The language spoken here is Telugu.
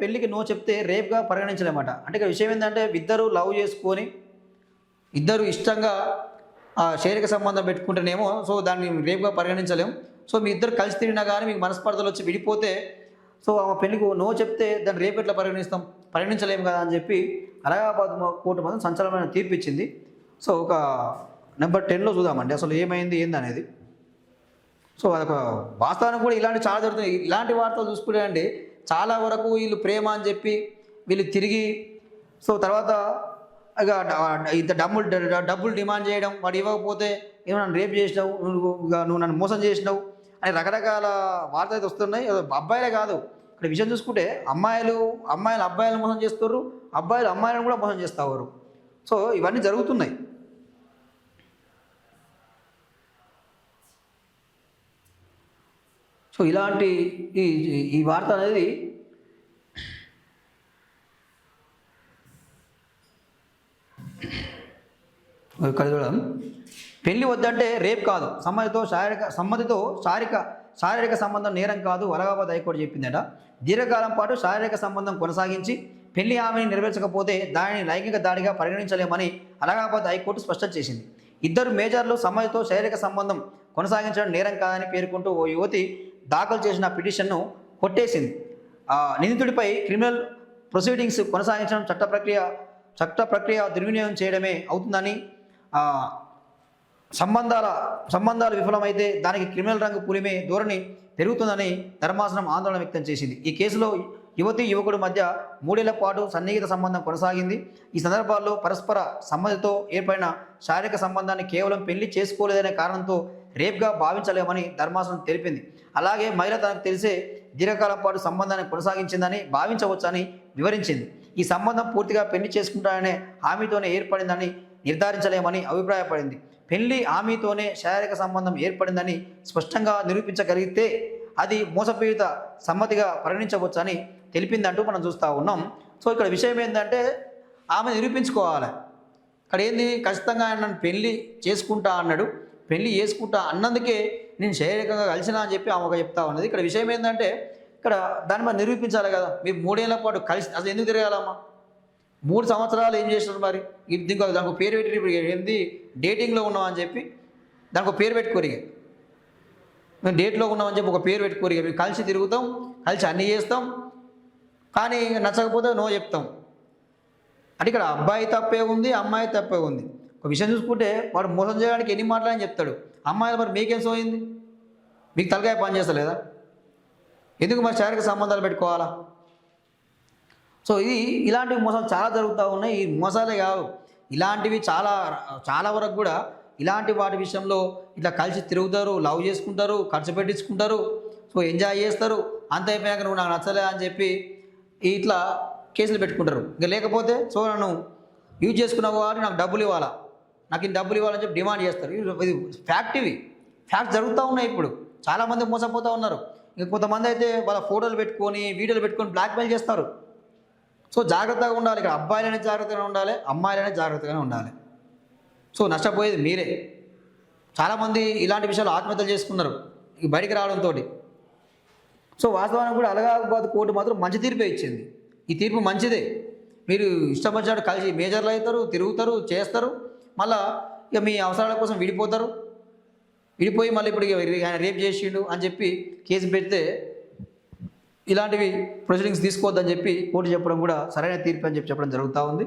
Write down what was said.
పెళ్ళికి నో చెప్తే రేప్గా పరిగణించలేమట. అంటే ఇక్కడ విషయం ఏంటంటే ఇద్దరు లవ్ చేసుకొని ఇద్దరు ఇష్టంగా శారీరక సంబంధం పెట్టుకుంటేనేమో సో దాన్ని రేప్గా పరిగణించలేం. సో మీ ఇద్దరు కలిసి తిరిగినా కానీ మీకు మనస్పర్ధలు వచ్చి విడిపోతే సో ఆమె పెళ్ళికి నో చెప్తే దాన్ని రేపు ఎట్లా పరిగణిస్తాం, పరిగణించలేము కదా అని చెప్పి అలహాబాద్ కోర్టు మాత్రం సంచలనమైన తీర్పు ఇచ్చింది. సో ఒక నెంబర్ 10లో చూద్దామండి అసలు ఏమైంది ఏందనేది. సో అదొక వాస్తవానికి కూడా ఇలాంటి చాలా జరుగుతుంది. ఇలాంటి వార్తలు చూసుకుంటే అండి చాలా వరకు వీళ్ళు ప్రేమ అని చెప్పి వీళ్ళు తిరిగి సో తర్వాత ఇక ఇంత డబ్బులు డిమాండ్ చేయడం, వాడు ఇవ్వకపోతే ఏమో నన్ను రేపు చేసినావు, నువ్వు నన్ను మోసం చేసినావు అని రకరకాల వార్తలు అయితే వస్తున్నాయి. అబ్బాయిలే కాదు, ఇక్కడ విషయం చూసుకుంటే అమ్మాయిలు అబ్బాయిలను మోసం చేస్తారు, అబ్బాయిలు అమ్మాయిలను కూడా మోసం చేస్తారు. సో ఇవన్నీ జరుగుతున్నాయి. సో ఇలాంటి ఈ వార్త అనేది ఇక్కడ చూడడం, పెళ్లి వద్దంటే రేప్ కాదు, శారీరక సంబంధం నేరం కాదు అలహాబాద్ హైకోర్టు చెప్పిందట. దీర్ఘకాలం పాటు శారీరక సంబంధం కొనసాగించి పెళ్లి హామీని నెరవేర్చకపోతే దానిని లైంగిక దాడిగా పరిగణించలేమని అలహాబాద్ హైకోర్టు స్పష్టం చేసింది. ఇద్దరు మేజర్లు సమ్మతితో శారీరక సంబంధం కొనసాగించడం నేరం కాదని పేర్కొంటూ ఓ యువతి దాఖలు చేసిన పిటిషన్ను కొట్టేసింది. నిందితుడిపై క్రిమినల్ ప్రొసీడింగ్స్ కొనసాగించడం చట్ట ప్రక్రియ దుర్వినియోగం చేయడమే అవుతుందని, సంబంధాలు విఫలమైతే దానికి క్రిమినల్ రంగు పులిమే ధోరణి పెరుగుతుందని ధర్మాసనం ఆందోళన వ్యక్తం చేసింది. ఈ కేసులో యువకుడు మధ్య 3 ఏళ్ల పాటు సన్నిహిత సంబంధం కొనసాగింది. ఈ సందర్భాల్లో పరస్పర సమ్మతితో ఏర్పడిన శారీరక సంబంధాన్ని కేవలం పెళ్లి చేసుకోలేదనే కారణంతో రేప్గా భావించలేమని ధర్మాసనం తెలిపింది. అలాగే మహిళ తనకు తెలిసే దీర్ఘకాలం పాటు సంబంధాన్ని కొనసాగించిందని భావించవచ్చని వివరించింది. ఈ సంబంధం పూర్తిగా పెళ్లి చేసుకుంటాననే హామీతోనే ఏర్పడిందని నిర్ధారించలేమని అభిప్రాయపడింది. పెళ్లి హామీతోనే శారీరక సంబంధం ఏర్పడిందని స్పష్టంగా నిరూపించగలిగితే అది మోసపీడిత సమ్మతిగా పరిగణించవచ్చని తెలిపిందంటూ మనం చూస్తూ ఉన్నాం. సో ఇక్కడ విషయం ఏంటంటే ఆమె నిరూపించుకోవాలి. ఇక్కడ ఏంది, ఖచ్చితంగా ఆయన నన్ను పెళ్లి చేసుకుంటా అన్నాడు, పెళ్లి చేసుకుంటా అన్నందుకే నేను శారీరకంగా కలిసినా అని చెప్పి ఆమె చెప్తా ఉన్నది. ఇక్కడ విషయం ఏంటంటే ఇక్కడ దాన్ని మరి నిరూపించాలి కదా. మీరు 3 ఏళ్ల పాటు కలిసి అసలు ఎందుకు తిరగాలమ్మా? 3 సంవత్సరాలు ఏం చేసినారు మరి? దానికి పేరు పెట్టి ఏంది డేటింగ్లో ఉన్నాం అని చెప్పి దానికి ఒక పేరు పెట్టుకోరిగా, మేము డేట్లో ఉన్నామని చెప్పి ఒక పేరు పెట్టుకోరిగా, మేము కలిసి తిరుగుతాం, కలిసి అన్నీ చేస్తాం, కానీ నచ్చకపోతే నో చెప్తాం. అంటే ఇక్కడ అబ్బాయి తప్పే ఉంది, అమ్మాయి తప్పే ఉంది. ఒక విషయం చూసుకుంటే వాడు మోసం చేయడానికి ఎన్ని మాటలని చెప్తాడు. అమ్మాయిలు మరి మీకేం సోయింది? మీకు తలకాయ పని చేస్తలేదా? ఎందుకు మరి శారీరక సంబంధాలు పెట్టుకోవాలా? సో ఇలాంటి మోసాలు చాలా జరుగుతూ ఉన్నాయి. ఈ మోసాలే కావు, ఇలాంటివి చాలా వరకు కూడా ఇలాంటి వాటి విషయంలో ఇట్లా కలిసి తిరుగుతారు, లవ్ చేసుకుంటారు, ఖర్చు పెట్టించుకుంటారు, సో ఎంజాయ్ చేస్తారు. అంత అయిపోయాక నువ్వు నాకు నచ్చలే అని చెప్పి ఇట్లా కేసులు పెట్టుకుంటారు. ఇంకా లేకపోతే సో నన్ను యూజ్ చేసుకున్నావు కాబట్టి నాకు డబ్బులు ఇవ్వాలా, నాకు ఇన్ని డబ్బులు ఇవ్వాలని చెప్పి డిమాండ్ చేస్తారు. ఇది ఫ్యాక్ట్ జరుగుతూ ఉన్నాయి. ఇప్పుడు చాలామంది మోసపోతూ ఉన్నారు. ఇంకా కొంతమంది అయితే వాళ్ళ ఫోటోలు పెట్టుకొని వీడియోలు పెట్టుకొని బ్లాక్మెయిల్ చేస్తారు. సో జాగ్రత్తగా ఉండాలి. ఇక్కడ అబ్బాయిలనే జాగ్రత్తగానే ఉండాలి, అమ్మాయిలనే జాగ్రత్తగానే ఉండాలి. సో నష్టపోయేది మీరే. చాలామంది ఇలాంటి విషయాలు ఆత్మహత్యలు చేసుకున్నారు ఈ బయటికి రావడంతో. సో వాస్తవానికి కూడా అలహాబాద్ కోర్టు మాత్రం మంచి తీర్పే ఇచ్చింది. ఈ తీర్పు మంచిదే. మీరు ఇష్టం వచ్చినట్టు కలిసి మేజర్లు అవుతారు, తిరుగుతారు, చేస్తారు, మళ్ళీ ఇక మీ అవసరాల కోసం విడిపోయి మళ్ళీ ఇప్పుడు ఆయన రేప్ చేసిండు అని చెప్పి కేసు పెడితే ఇలాంటివి ప్రొసీడింగ్స్ తీసుకోవద్దని చెప్పి కోర్టు చెప్పడం కూడా సరైన తీర్పు అని చెప్పడం జరుగుతూ ఉంది.